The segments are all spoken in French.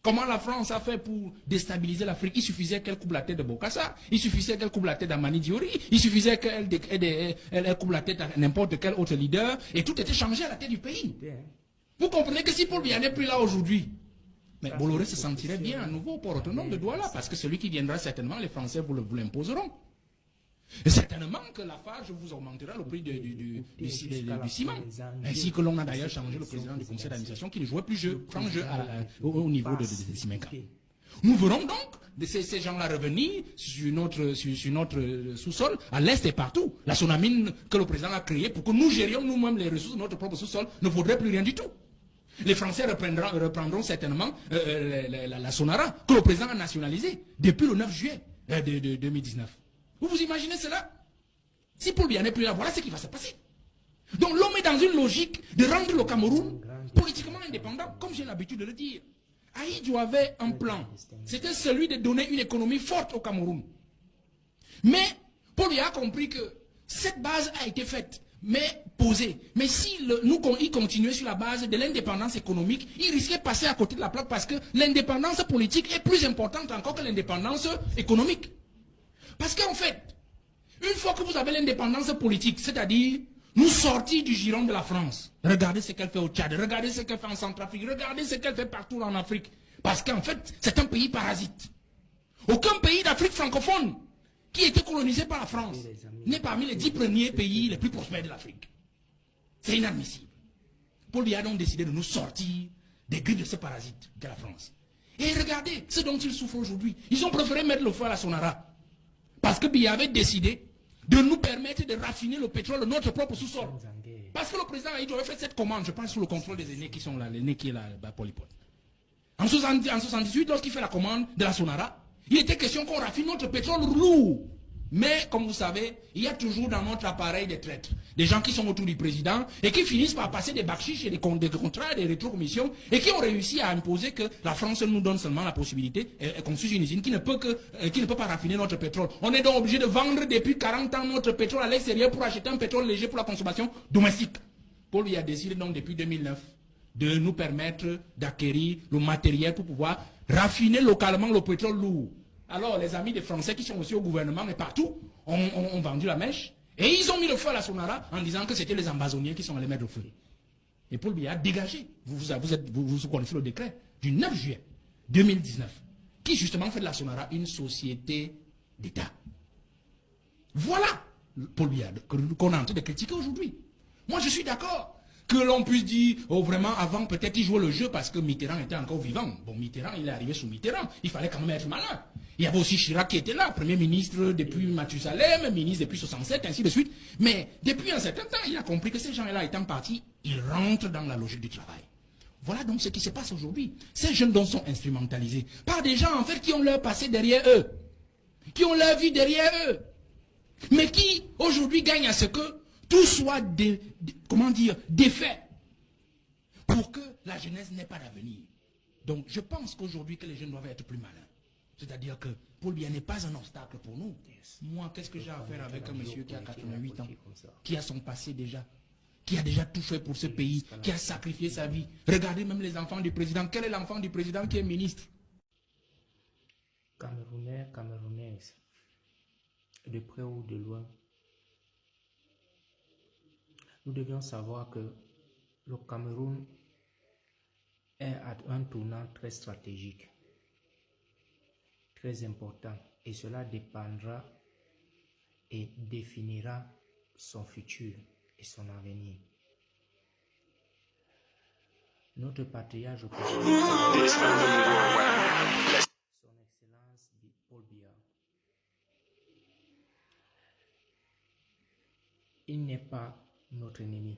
Comment la France a fait pour déstabiliser l'Afrique? Il suffisait qu'elle coupe la tête de Bokassa, il suffisait qu'elle coupe la tête d'Amani Diori, il suffisait qu'elle coupe la tête à n'importe quel autre leader, et tout était changé à la tête du pays. Vous comprenez que si Paul Biya n'est plus là aujourd'hui, mais Bolloré se sentirait bien à nouveau au port autonome de Douala, parce que celui qui viendra certainement, les Français vous l'imposeront. Et certainement que Lafarge vous augmentera le prix du ciment. Ainsi que l'on a d'ailleurs changé le président du conseil d'administration qui ne jouait plus grand jeu au niveau de Simenka. Nous verrons donc ces gens-là revenir sur notre sous-sol, à l'est et partout. La Sonamine que le président a créée pour que nous gérions nous-mêmes les ressources de notre propre sous-sol ne vaudrait plus rien du tout. Les Français reprendront certainement la Sonara que le président a nationalisée depuis le 9 juillet de 2019. Vous vous imaginez cela? Si Paul Biya n'est plus là, voilà ce qui va se passer. Donc l'homme est dans une logique de rendre le Cameroun politiquement indépendant, comme j'ai l'habitude de le dire. Ahidjo avait un plan. C'était celui de donner une économie forte au Cameroun. Mais Paul Biya a compris que cette base a été faite, mais posée. Mais si il continuait sur la base de l'indépendance économique, il risquait de passer à côté de la plaque parce que l'indépendance politique est plus importante encore que l'indépendance économique. Parce qu'en fait, une fois que vous avez l'indépendance politique, c'est-à-dire nous sortir du giron de la France, regardez ce qu'elle fait au Tchad, regardez ce qu'elle fait en Centrafrique, regardez ce qu'elle fait partout en Afrique. Parce qu'en fait, c'est un pays parasite. Aucun pays d'Afrique francophone qui a été colonisé par la France n'est parmi les 10 premiers pays les plus prospères de l'Afrique. C'est inadmissible. Paul Biya a donc décidé de nous sortir des griffes de ce parasite qu'est la France. Et regardez ce dont ils souffrent aujourd'hui. Ils ont préféré mettre le feu à la Sonara. Parce que Biya avait décidé de nous permettre de raffiner le pétrole de notre propre sous-sol. Parce que le président Ahidjo avait fait cette commande, je pense, sous le contrôle des aînés qui sont là, l'aîné qui est là, Polypod. En 78, lorsqu'il fait la commande de la Sonara, il était question qu'on raffine notre pétrole lourd. Mais, comme vous savez, il y a toujours dans notre appareil des traîtres, des gens qui sont autour du président et qui finissent par passer des bakchiches et des contrats, des rétrocommissions et qui ont réussi à imposer que la France nous donne seulement la possibilité et construise une usine qui ne peut pas raffiner notre pétrole. On est donc obligé de vendre depuis 40 ans notre pétrole à l'extérieur pour acheter un pétrole léger pour la consommation domestique. Paul Biya a décidé donc depuis 2009 de nous permettre d'acquérir le matériel pour pouvoir raffiner localement le pétrole lourd. Alors, les amis des Français qui sont aussi au gouvernement et partout ont vendu la mèche et ils ont mis le feu à la Sonara en disant que c'était les ambazoniens qui sont allés mettre le feu. Et Paul Biya a dégagé. Vous connaissez le décret du 9 juillet 2019 qui justement fait de la Sonara une société d'État. Voilà Paul Biya qu'on est en train de critiquer aujourd'hui. Moi, je suis d'accord. Que l'on puisse dire, oh vraiment, avant peut-être il jouait le jeu parce que Mitterrand était encore vivant. Bon, Mitterrand, il est arrivé sous Mitterrand. Il fallait quand même être malin. Il y avait aussi Chirac qui était là, Premier ministre depuis Mathusalem, ministre depuis 67, ainsi de suite. Mais depuis un certain temps, il a compris que ces gens-là étant partis, ils rentrent dans la logique du travail. Voilà donc ce qui se passe aujourd'hui. Ces jeunes donc sont instrumentalisés par des gens en fait qui ont leur passé derrière eux, qui ont leur vie derrière eux, mais qui aujourd'hui gagnent à ce que tout soit défait pour que la jeunesse n'ait pas d'avenir. Donc je pense qu'aujourd'hui que les jeunes doivent être plus malins. C'est-à-dire que Paul Biya n'est pas un obstacle pour nous. Moi, qu'est-ce que j'ai à faire avec un monsieur qui a 88 ans, qui a son passé déjà, qui a déjà tout fait pour ce pays, qui a sacrifié sa vie. Regardez même les enfants du président. Quel est l'enfant du président qui est ministre? Camerounais, Camerounaises, de près ou de loin, nous devions savoir que le Cameroun est à un tournant très stratégique, très important, et cela dépendra et définira son futur et son avenir. Notre patriarche, son Excellence Paul Biya, il n'est pas notre ennemi.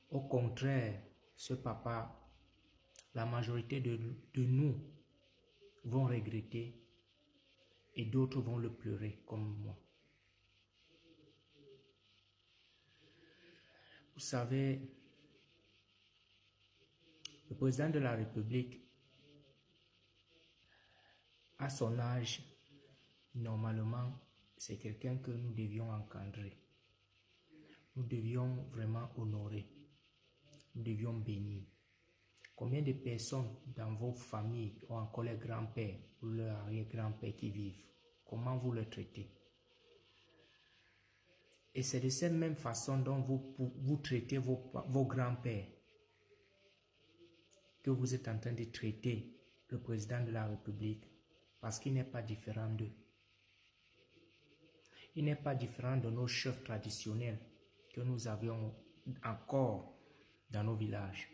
Au contraire, ce papa, la majorité de nous vont regretter et d'autres vont le pleurer comme moi. Vous savez, le président de la République, à son âge, normalement, c'est quelqu'un que nous devions encadrer. Nous devions vraiment honorer. Nous devions bénir. Combien de personnes dans vos familles ont encore les grands-pères ou leurs arrière-grands-pères qui vivent? Comment vous les traitez? Et c'est de cette même façon dont vous traitez vos grands-pères que vous êtes en train de traiter le président de la République, parce qu'il n'est pas différent d'eux. Il n'est pas différent de nos chefs traditionnels que nous avions encore dans nos villages.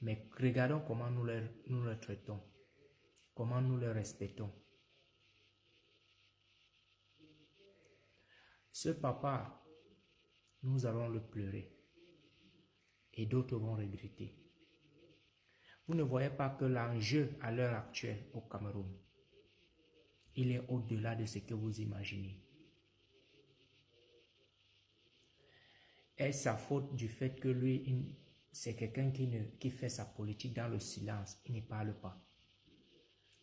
Mais regardons comment nous les traitons, comment nous les respectons. Ce papa, nous allons le pleurer et d'autres vont regretter. Vous ne voyez pas que l'enjeu à l'heure actuelle au Cameroun, il est au-delà de ce que vous imaginez. Est-ce sa faute du fait que lui, c'est quelqu'un qui fait sa politique dans le silence, il ne parle pas.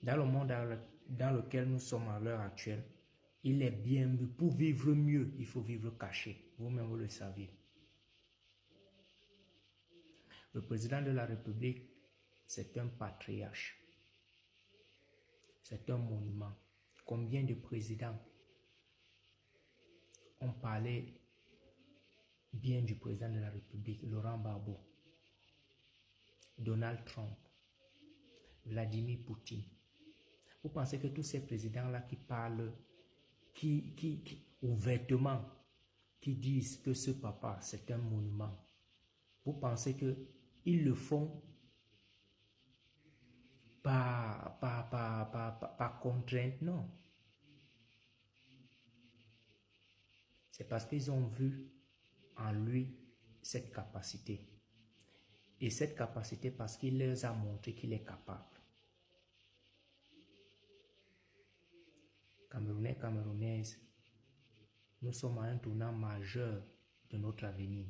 Dans le monde dans lequel nous sommes à l'heure actuelle, il est bien mieux. Pour vivre mieux, il faut vivre caché. Vous-même, vous le savez. Le président de la République, c'est un patriarche. C'est un monument. Combien de présidents ont parlé bien du président de la République, Laurent Gbagbo, Donald Trump, Vladimir Poutine. Vous pensez que tous ces présidents-là qui parlent, qui ouvertement, qui disent que ce papa, c'est un monument, vous pensez qu'ils le font par contrainte? Non. C'est parce qu'ils ont vu en lui cette capacité. Et cette capacité parce qu'il leur a montré qu'il est capable. Camerounais, Camerounaises, nous sommes à un tournant majeur de notre avenir.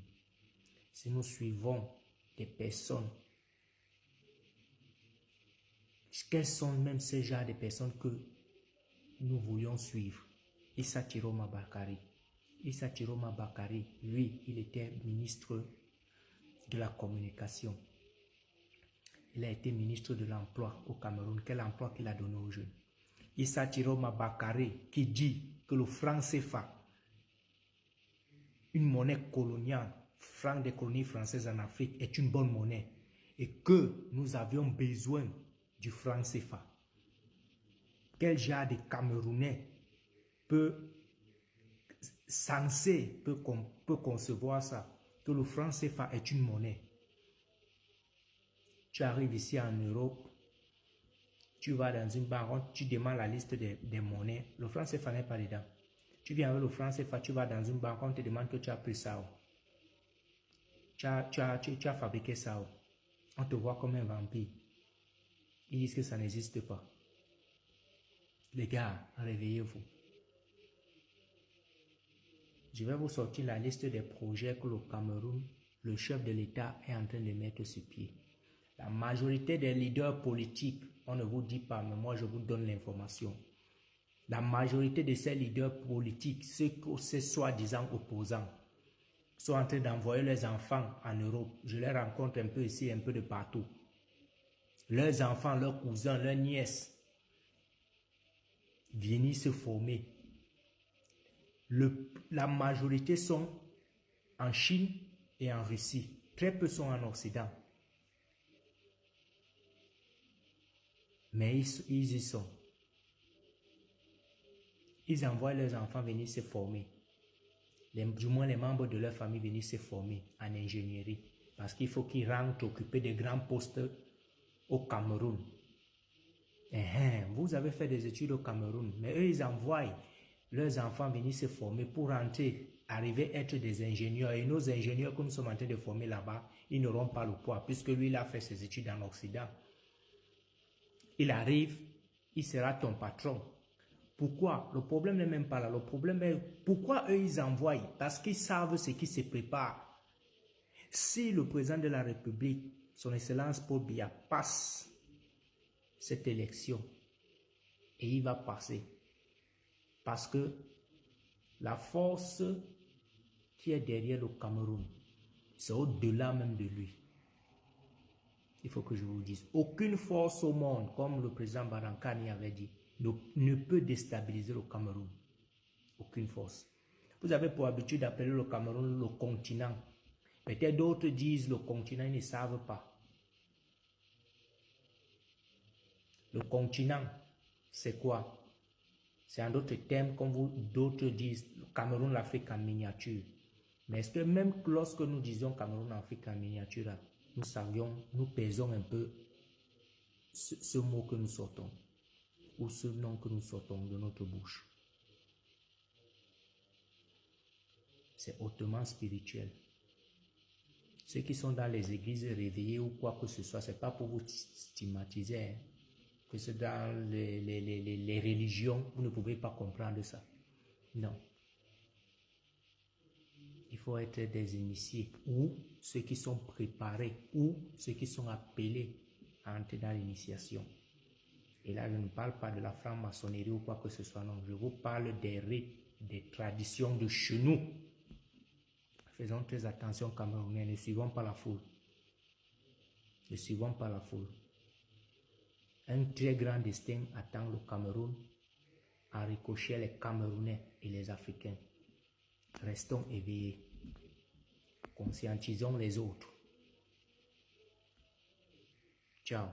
Si nous suivons des personnes, quels sont même ces genres de personnes que nous voulions suivre? Issa Chiroma Bakari. Issa Chiroma Bakari, lui, il était ministre de la communication. Il a été ministre de l'emploi au Cameroun. Quel emploi qu'il a donné aux jeunes? Issa Chiroma Bakari qui dit que le franc CFA, une monnaie coloniale, franc des colonies françaises en Afrique, est une bonne monnaie et que nous avions besoin du franc CFA. Quel genre de Camerounais peut concevoir ça, que le franc CFA est une monnaie? Tu arrives ici en Europe, tu vas dans une banque, tu demandes la liste des monnaies, le franc CFA n'est pas dedans. Tu viens avec le franc CFA, tu vas dans une banque, on te demande que tu as pris ça. Tu as fabriqué ça. On te voit comme un vampire. Ils disent que ça n'existe pas. Les gars, réveillez-vous. Je vais vous sortir la liste des projets que le Cameroun, le chef de l'État, est en train de mettre sur pied. La majorité des leaders politiques, on ne vous dit pas, mais moi je vous donne l'information. La majorité de ces leaders politiques, ces soi-disant opposants, sont en train d'envoyer leurs enfants en Europe. Je les rencontre un peu ici, un peu de partout. Leurs enfants, leurs cousins, leurs nièces viennent se former. La majorité sont en Chine et en Russie. Très peu sont en Occident. Mais ils y sont. Ils envoient leurs enfants venir se former. Du moins, les membres de leur famille venir se former en ingénierie. Parce qu'il faut qu'ils rentrent occuper de grands postes au Cameroun. Vous avez fait des études au Cameroun, mais eux, ils envoient leurs enfants venir se former pour rentrer, arriver à être des ingénieurs. Et nos ingénieurs que nous sommes en train de former là-bas, ils n'auront pas le poids, puisque lui, il a fait ses études en Occident. Il arrive, il sera ton patron. Pourquoi? Le problème n'est même pas là. Le problème est pourquoi eux, ils envoient? Parce qu'ils savent ce qui se prépare. Si le président de la République, son Excellence Paul Biya, passe cette élection, et il va passer, parce que la force qui est derrière le Cameroun, c'est au-delà même de lui. il faut que je vous dise, aucune force au monde, comme le président Barankani avait dit, ne peut déstabiliser le Cameroun. Aucune force. Vous avez pour habitude d'appeler le Cameroun le continent. Peut-être d'autres disent le continent, ils ne savent pas. Le continent, c'est quoi? C'est en d'autres termes, comme d'autres disent, le Cameroun, l'Afrique en miniature. Mais est-ce que même lorsque nous disions Cameroun, Afrique en miniature, nous savions, nous pesons un peu ce mot que nous sortons, ou ce nom que nous sortons de notre bouche? C'est hautement spirituel. Ceux qui sont dans les églises réveillées ou quoi que ce soit, ce n'est pas pour vous stigmatiser, hein, que c'est dans les religions, vous ne pouvez pas comprendre ça. Non. Il faut être des initiés ou ceux qui sont préparés ou ceux qui sont appelés à entrer dans l'initiation. Et là, je ne parle pas de la franc-maçonnerie ou quoi que ce soit, non. Je vous parle des rites, des traditions de chez nous. Faisons très attention, Camerounais, ne suivons pas la foule. Ne suivons pas la foule. Un très grand destin attend le Cameroun, à ricochet les Camerounais et les Africains. Restons éveillés. Conscientisons les autres. Ciao.